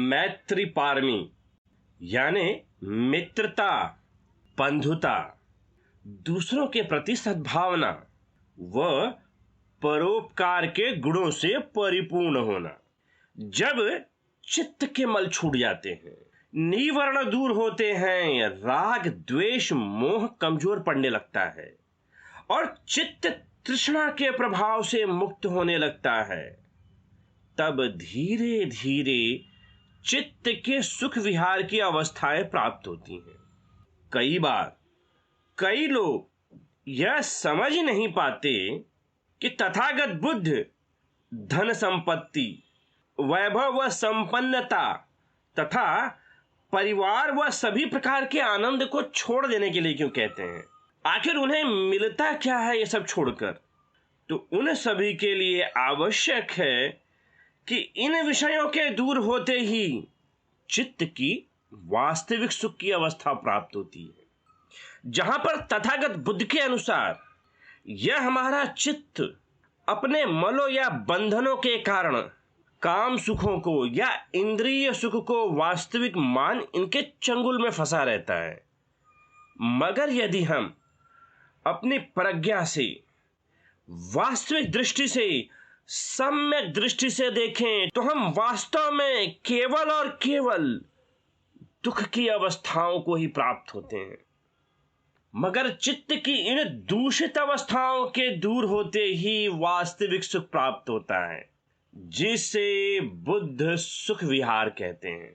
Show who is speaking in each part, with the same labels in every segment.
Speaker 1: मैत्री पारमी यानी मित्रता, बंधुता, दूसरों के प्रति सद्भावना व परोपकार के गुणों से परिपूर्ण होना। जब चित्त के मल छूट जाते हैं, निवर्ण दूर होते हैं, राग द्वेष मोह कमजोर पड़ने लगता है और चित्त तृष्णा के प्रभाव से मुक्त होने लगता है, तब धीरे धीरे चित्त के सुख विहार की अवस्थाएं प्राप्त होती हैं। कई बार कई लोग यह समझ नहीं पाते कि तथागत बुद्ध धन संपत्ति, वैभव व संपन्नता तथा परिवार व सभी प्रकार के आनंद को छोड़ देने के लिए क्यों कहते हैं। आखिर उन्हें मिलता क्या है ये सब छोड़कर। तो उन सभी के लिए आवश्यक है कि इन विषयों के दूर होते ही चित्त की वास्तविक सुख की अवस्था प्राप्त होती है, जहां पर तथागत बुद्ध के अनुसार यह हमारा चित्त अपने मलों या बंधनों के कारण काम सुखों को या इंद्रिय सुख को वास्तविक मान इनके चंगुल में फंसा रहता है। मगर यदि हम अपनी प्रज्ञा से, वास्तविक दृष्टि से, सम्यक दृष्टि से देखें तो हम वास्तव में केवल और केवल दुख की अवस्थाओं को ही प्राप्त होते हैं। मगर चित्त की इन दूषित अवस्थाओं के दूर होते ही वास्तविक सुख प्राप्त होता है, जिसे बुद्ध सुख विहार कहते हैं।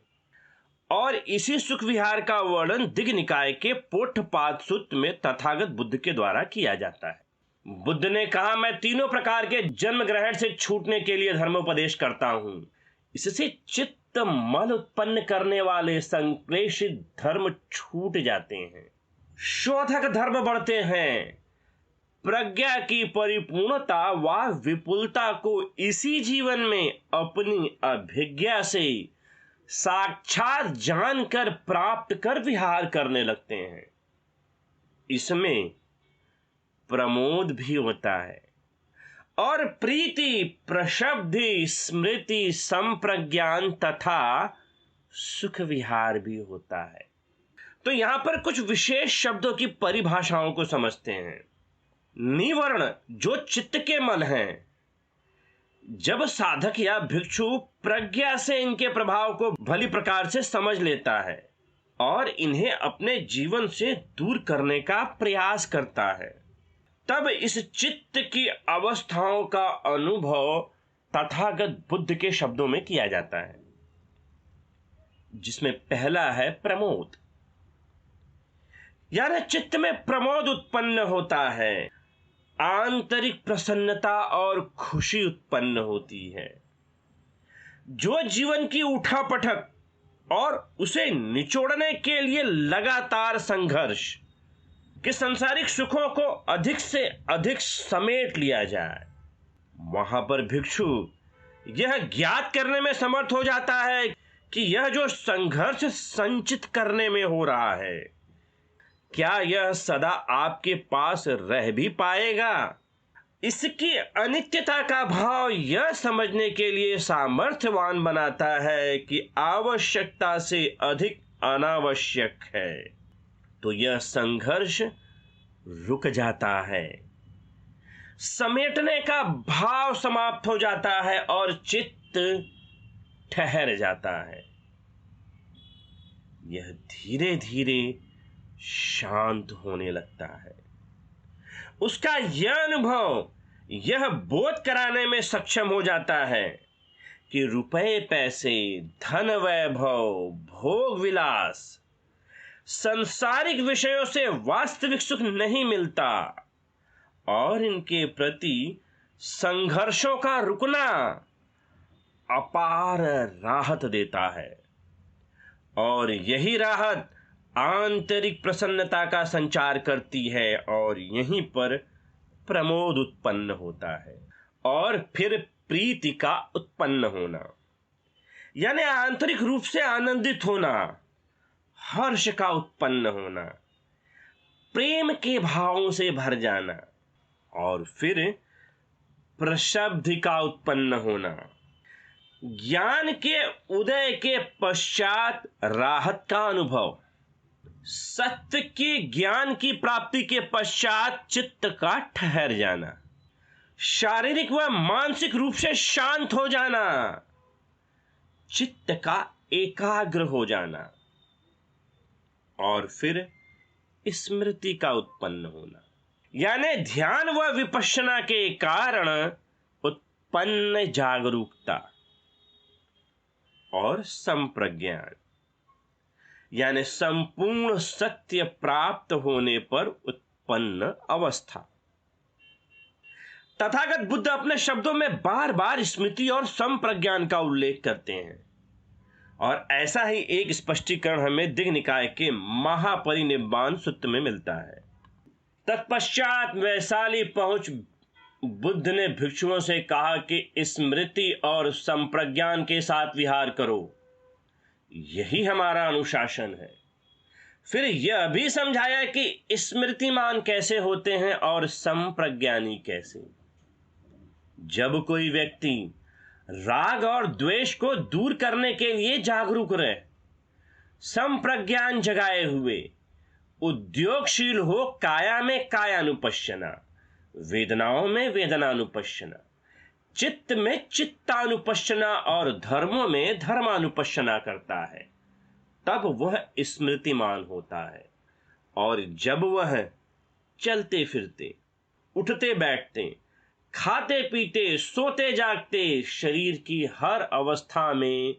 Speaker 1: और इसी सुख विहार का वर्णन दिग्ग निकाय के पोठपाद सूत्र में तथागत बुद्ध के द्वारा किया जाता है। बुद्ध ने कहा, मैं तीनों प्रकार के जन्म ग्रहण से छूटने के लिए धर्मोपदेश करता हूं। इससे चित्त मल उत्पन्न करने वाले संक्लेशित धर्म छूट जाते हैं, शोधक धर्म बढ़ते हैं। प्रज्ञा की परिपूर्णता व विपुलता को इसी जीवन में अपनी अभिज्ञा से साक्षात जानकर प्राप्त कर विहार करने लगते हैं। इसमें प्रमोद भी होता है और प्रीति, प्रशब्धि, स्मृति, संप्रज्ञान तथा सुख विहार भी होता है। तो यहां पर कुछ विशेष शब्दों की परिभाषाओं को समझते हैं। निवर्ण जो चित्त के मल हैं, जब साधक या भिक्षु प्रज्ञा से इनके प्रभाव को भली प्रकार से समझ लेता है और इन्हें अपने जीवन से दूर करने का प्रयास करता है, तब इस चित्त की अवस्थाओं का अनुभव तथागत बुद्ध के शब्दों में किया जाता है, जिसमें पहला है प्रमोद। यानी चित्त में प्रमोद उत्पन्न होता है, आंतरिक प्रसन्नता और खुशी उत्पन्न होती है। जो जीवन की उठापटक और उसे निचोड़ने के लिए लगातार संघर्ष कि सांसारिक सुखों को अधिक से अधिक समेट लिया जाए, वहां पर भिक्षु यह ज्ञात करने में समर्थ हो जाता है कि यह जो संघर्ष संचित करने में हो रहा है, क्या यह सदा आपके पास रह भी पाएगा। इसकी अनित्यता का भाव यह समझने के लिए सामर्थ्यवान बनाता है कि आवश्यकता से अधिक अनावश्यक है, तो यह संघर्ष रुक जाता है, समेटने का भाव समाप्त हो जाता है और चित्त ठहर जाता है। यह धीरे धीरे शांत होने लगता है। उसका यह अनुभव यह बोध कराने में सक्षम हो जाता है कि रुपए पैसे, धन वैभव, भोग विलास, सांसारिक विषयों से वास्तविक सुख नहीं मिलता और इनके प्रति संघर्षों का रुकना अपार राहत देता है। और यही राहत आंतरिक प्रसन्नता का संचार करती है और यहीं पर प्रमोद उत्पन्न होता है और फिर प्रीति का उत्पन्न होना, यानी आंतरिक रूप से आनंदित होना, हर्ष का उत्पन्न होना, प्रेम के भावों से भर जाना और फिर प्रशब्द का उत्पन्न होना, ज्ञान के उदय के पश्चात राहत का अनुभव, सत्य के ज्ञान की प्राप्ति के पश्चात चित्त का ठहर जाना, शारीरिक व मानसिक रूप से शांत हो जाना, चित्त का एकाग्र हो जाना, और फिर स्मृति का उत्पन्न होना, यानी ध्यान व विपश्यना के कारण उत्पन्न जागरूकता और संप्रज्ञान, यानी संपूर्ण सत्य प्राप्त होने पर उत्पन्न अवस्था। तथागत बुद्ध अपने शब्दों में बार बार स्मृति और संप्रज्ञान का उल्लेख करते हैं, और ऐसा ही एक स्पष्टीकरण हमें दिग् निकाय के महापरिनिब्बाण सूत्र में मिलता है। तत्पश्चात वैशाली पहुंच बुद्ध ने भिक्षुओं से कहा कि स्मृति और संप्रज्ञान के साथ विहार करो, यही हमारा अनुशासन है। फिर यह भी समझाया कि स्मृतिमान कैसे होते हैं और संप्रज्ञानी कैसे। जब कोई व्यक्ति राग और द्वेष को दूर करने के लिए जागरूक रहे, संप्रज्ञान जगाए हुए, उद्योगशील हो काया में कायानुपश्यना, वेदनाओं में वेदनानुपश्यना, चित्त में चित्तानुपश्यना और धर्मों में धर्मानुपश्यना करता है, तब वह स्मृतिमान होता है। और जब वह चलते फिरते, उठते बैठते, खाते पीते, सोते जागते, शरीर की हर अवस्था में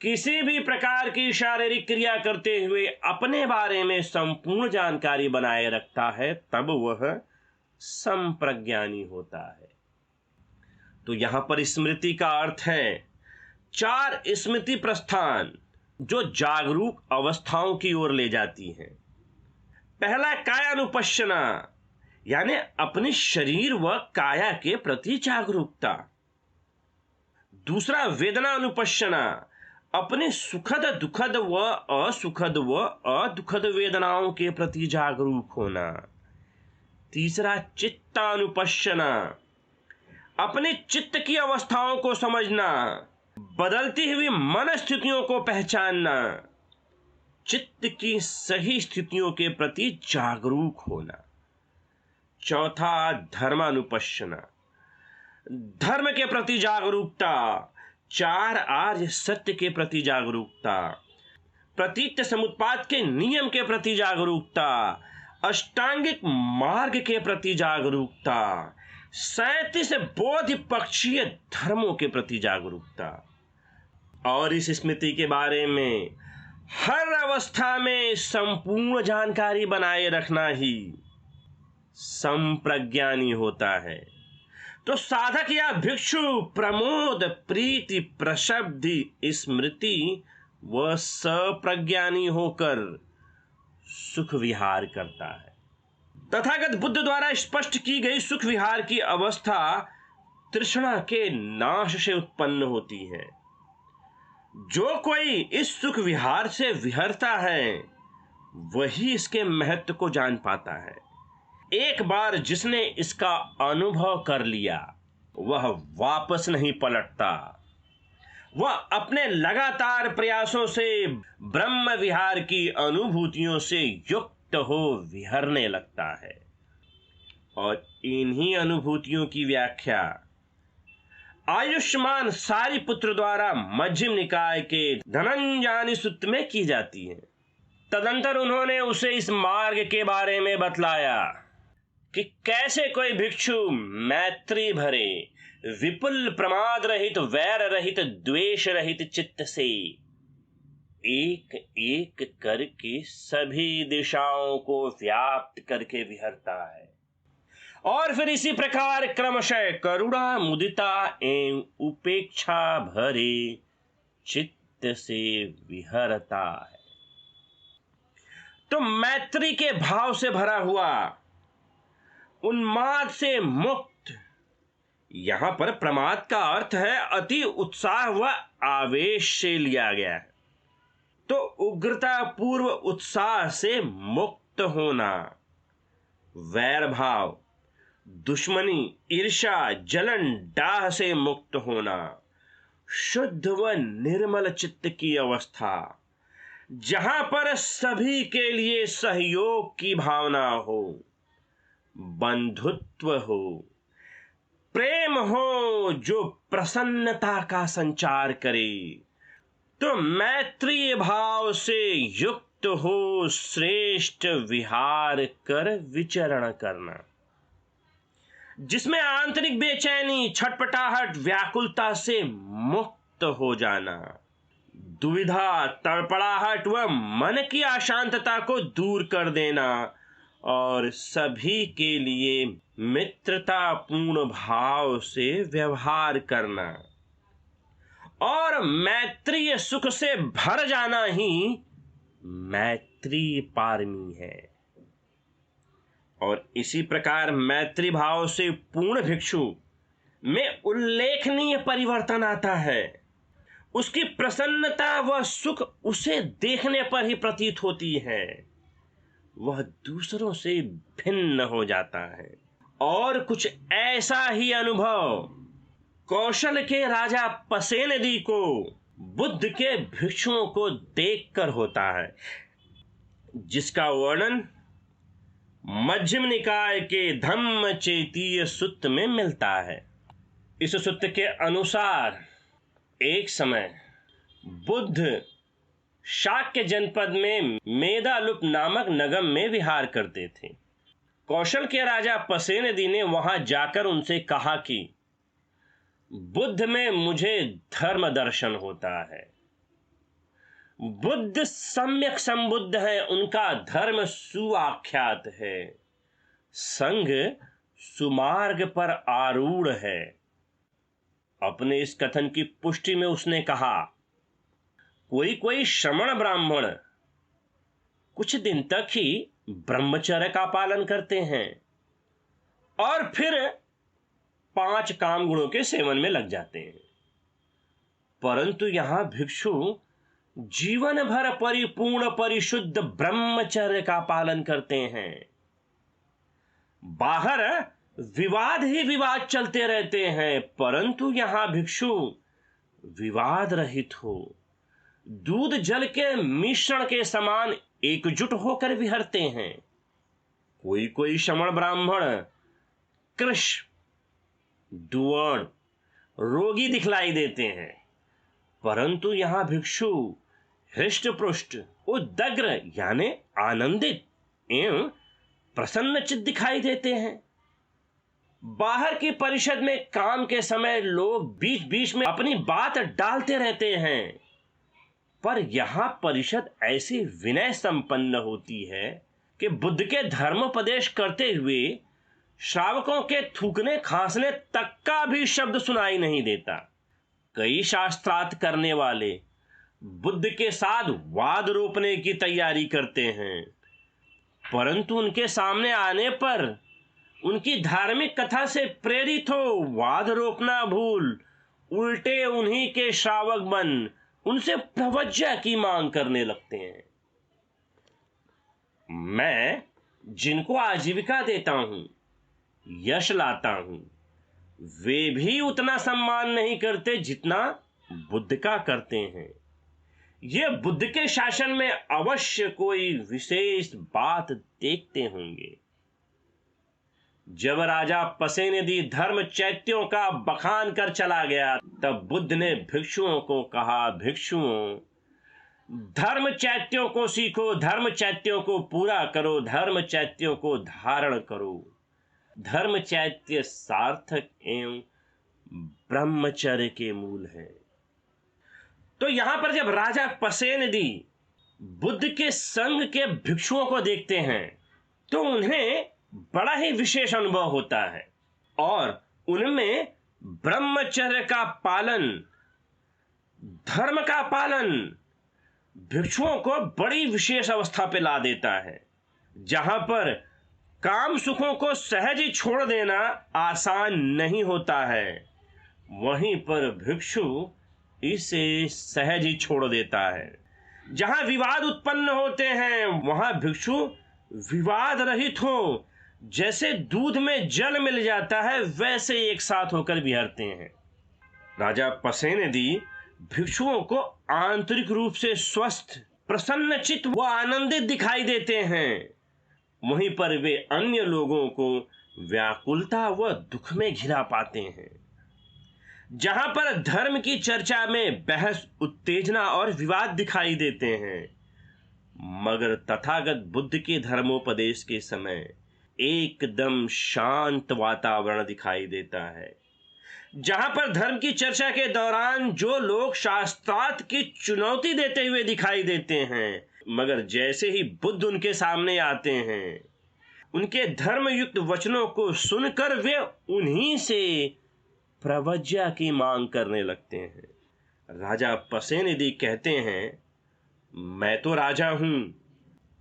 Speaker 1: किसी भी प्रकार की शारीरिक क्रिया करते हुए अपने बारे में संपूर्ण जानकारी बनाए रखता है, तब वह संप्रज्ञानी होता है। तो यहां पर स्मृति का अर्थ है 4 स्मृति प्रस्थान जो जागरूक अवस्थाओं की ओर ले जाती हैं। पहला कायानुपश्यना, यानी अपने शरीर व काया के प्रति जागरूकता। दूसरा वेदना अनुपश्यना, अपने सुखद दुखद व अदुखद वेदनाओं के प्रति जागरूक होना। तीसरा चित्तानुपश्यना, अपने चित्त की अवस्थाओं को समझना, बदलती हुई मन स्थितियों को पहचानना, चित्त की सही स्थितियों के प्रति जागरूक होना। चौथा धर्मानुपश्यना, धर्म के प्रति जागरूकता, 4 आर्य सत्य के प्रति जागरूकता, प्रतीत समुत्पाद के नियम के प्रति जागरूकता, अष्टांगिक मार्ग के प्रति जागरूकता, 37 बोधि पक्षीय धर्मों के प्रति जागरूकता। और इस स्मृति के बारे में हर अवस्था में संपूर्ण जानकारी बनाए रखना ही संप्रज्ञानी होता है। तो साधक या भिक्षु प्रमोद प्रीति प्रशब्दि स्मृति व सप्रज्ञानी होकर सुख विहार करता है। तथागत बुद्ध द्वारा स्पष्ट की गई सुख विहार की अवस्था तृष्णा के नाश से उत्पन्न होती है। जो कोई इस सुख विहार से विहरता है वही इसके महत्व को जान पाता है। एक बार जिसने इसका अनुभव कर लिया वह वापस नहीं पलटता। वह अपने लगातार प्रयासों से ब्रह्म विहार की अनुभूतियों से युक्त हो विहरने लगता है। और इन्हीं अनुभूतियों की व्याख्या आयुष्मान सारिपुत्र द्वारा मध्यम निकाय के धनंजय सूत्र में की जाती है। तदंतर उन्होंने उसे इस मार्ग के बारे में बतलाया कि कैसे कोई भिक्षु मैत्री भरे, विपुल प्रमाद रहित, वैर रहित, द्वेष रहित चित्त से एक एक करके सभी दिशाओं को व्याप्त करके विहरता है, और फिर इसी प्रकार क्रमशः करुणा, मुदिता एवं उपेक्षा भरे चित्त से विहरता है। तो मैत्री के भाव से भरा हुआ, उन्माद से मुक्त, यहां पर प्रमाद का अर्थ है अति उत्साह व आवेश से लिया गया है। तो उग्रता पूर्व उत्साह से मुक्त होना, वैर भाव, दुश्मनी, ईर्ष्या, जलन, डाह से मुक्त होना, शुद्ध व निर्मल चित्त की अवस्था, जहां पर सभी के लिए सहयोग की भावना हो, बंधुत्व हो, प्रेम हो जो प्रसन्नता का संचार करे, तो मैत्रीय भाव से युक्त हो श्रेष्ठ विहार कर विचरण करना, जिसमें आंतरिक बेचैनी, छटपटाहट, व्याकुलता से मुक्त हो जाना, दुविधा, तड़पड़ाहट व मन की अशांतता को दूर कर देना और सभी के लिए मित्रता पूर्ण भाव से व्यवहार करना और मैत्रीय सुख से भर जाना ही मैत्री पारमी है। और इसी प्रकार मैत्री भाव से पूर्ण भिक्षु में उल्लेखनीय परिवर्तन आता है। उसकी प्रसन्नता व सुख उसे देखने पर ही प्रतीत होती है। वह दूसरों से भिन्न हो जाता है और कुछ ऐसा ही अनुभव कौशल के राजा पसेनदी को बुद्ध के भिक्षुओं को देखकर होता है, जिसका वर्णन मध्यम निकाय के धम्म चेतीय सूत्र में मिलता है। इस सूत्र के अनुसार एक समय बुद्ध शाक्य जनपद में मेदालुप नामक नगम में विहार करते थे। कौशल के राजा पसेनदी ने वहां जाकर उनसे कहा कि बुद्ध में मुझे धर्म दर्शन होता है। बुद्ध सम्यक संबुद्ध है, उनका धर्म सुआख्यात है, संघ सुमार्ग पर आरूढ़ है। अपने इस कथन की पुष्टि में उसने कहा, कोई कोई श्रमण ब्राह्मण कुछ दिन तक ही ब्रह्मचर्य का पालन करते हैं और फिर 5 काम गुणों के सेवन में लग जाते हैं, परंतु यहां भिक्षु जीवन भर परिपूर्ण परिशुद्ध ब्रह्मचर्य का पालन करते हैं। बाहर विवाद ही विवाद चलते रहते हैं, परंतु यहां भिक्षु विवाद रहित हो, दूध जल के मिश्रण के समान एकजुट होकर विहरते हैं। कोई कोई श्रमण ब्राह्मण कृश, दुवर्ण, रोगी दिखलाई देते हैं, परंतु यहां भिक्षु हृष्ट पुष्ट, उदग्र यानी आनंदित एवं प्रसन्नचित दिखाई देते हैं। बाहर की परिषद में काम के समय लोग बीच बीच में अपनी बात डालते रहते हैं, पर यहां परिषद ऐसी विनय संपन्न होती है कि बुद्ध के धर्मोपदेश करते हुए श्रावकों के थूकने खांसने तक का भी शब्द सुनाई नहीं देता। कई शास्त्रार्थ करने वाले बुद्ध के साथ वाद रोपने की तैयारी करते हैं, परंतु उनके सामने आने पर उनकी धार्मिक कथा से प्रेरित हो वाद रोकना भूल उल्टे उन्हीं के श्रावक बन उनसे प्रवज्ञा की मांग करने लगते हैं। मैं जिनको आजीविका देता हूं, यश लाता हूं, वे भी उतना सम्मान नहीं करते जितना बुद्ध का करते हैं। ये बुद्ध के शासन में अवश्य कोई विशेष बात देखते होंगे। जब राजा पसेनदी धर्म चैत्यों का बखान कर चला गया, तब बुद्ध ने भिक्षुओं को कहा, भिक्षुओं, धर्म चैत्यों को सीखो, धर्म चैत्यों को पूरा करो, धर्म चैत्यों को धारण करो। धर्म चैत्य सार्थक एवं ब्रह्मचर्य के मूल है। तो यहां पर जब राजा पसेनदी बुद्ध के संघ के भिक्षुओं को देखते हैं तो उन्हें बड़ा ही विशेष अनुभव होता है और उनमें ब्रह्मचर्य का पालन, धर्म का पालन भिक्षुओं को बड़ी विशेष अवस्था पे ला देता है, जहां पर काम सुखों को सहज ही छोड़ देना आसान नहीं होता है, वहीं पर भिक्षु इसे सहज ही छोड़ देता है। जहां विवाद उत्पन्न होते हैं वहां भिक्षु विवाद रहित हो, जैसे दूध में जल मिल जाता है वैसे एक साथ होकर विहरते हैं। राजा पसेनदी भिक्षुओं को आंतरिक रूप से स्वस्थ, प्रसन्नचित्त व आनंदित दिखाई देते हैं, वहीं पर वे अन्य लोगों को व्याकुलता व दुख में घिरा पाते हैं। जहां पर धर्म की चर्चा में बहस, उत्तेजना और विवाद दिखाई देते हैं, मगर तथागत बुद्ध के धर्मोपदेश के समय एकदम शांत वातावरण दिखाई देता है। जहां पर धर्म की चर्चा के दौरान जो लोग शास्त्रार्थ की चुनौती देते हुए दिखाई देते हैं, मगर जैसे ही बुद्ध उनके सामने आते हैं, उनके धर्मयुक्त वचनों को सुनकर वे उन्हीं से प्रवज्ञा की मांग करने लगते हैं। राजा पसेनदी कहते हैं, मैं तो राजा हूं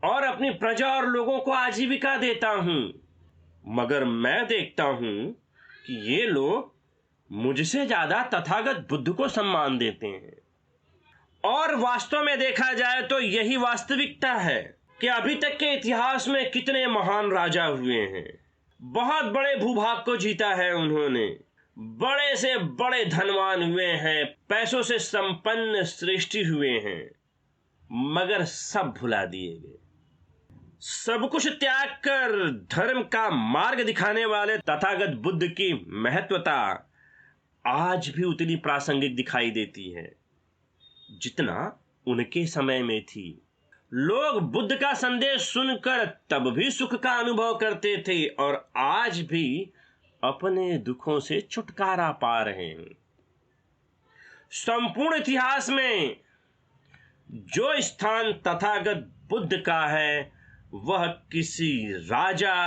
Speaker 1: और अपनी प्रजा और लोगों को आजीविका देता हूं, मगर मैं देखता हूं कि ये लोग मुझसे ज्यादा तथागत बुद्ध को सम्मान देते हैं। और वास्तव में देखा जाए तो यही वास्तविकता है कि अभी तक के इतिहास में कितने महान राजा हुए हैं। बहुत बड़े भूभाग को जीता है उन्होंने, बड़े से बड़े धनवान हुए हैं, पैसों से संपन्न श्रेष्ठी हुए हैं, मगर सब भुला दिए गए। सब कुछ त्याग कर धर्म का मार्ग दिखाने वाले तथागत बुद्ध की महत्वता आज भी उतनी प्रासंगिक दिखाई देती है जितना उनके समय में थी। लोग बुद्ध का संदेश सुनकर तब भी सुख का अनुभव करते थे और आज भी अपने दुखों से छुटकारा पा रहे हैं। संपूर्ण इतिहास में जो स्थान तथागत बुद्ध का है, वह किसी राजा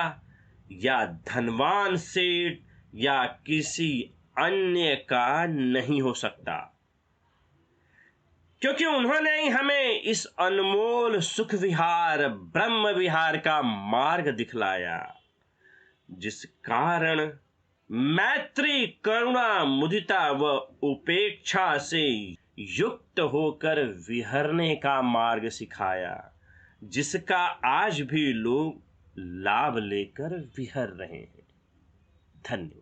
Speaker 1: या धनवान सेठ या किसी अन्य का नहीं हो सकता, क्योंकि उन्होंने ही हमें इस अनमोल सुख विहार, ब्रह्म विहार का मार्ग दिखलाया, जिस कारण मैत्री, करुणा, मुदिता व उपेक्षा से युक्त होकर विहरने का मार्ग सिखाया, जिसका आज भी लोग लाभ लेकर विहर रहे हैं। धन्यवाद।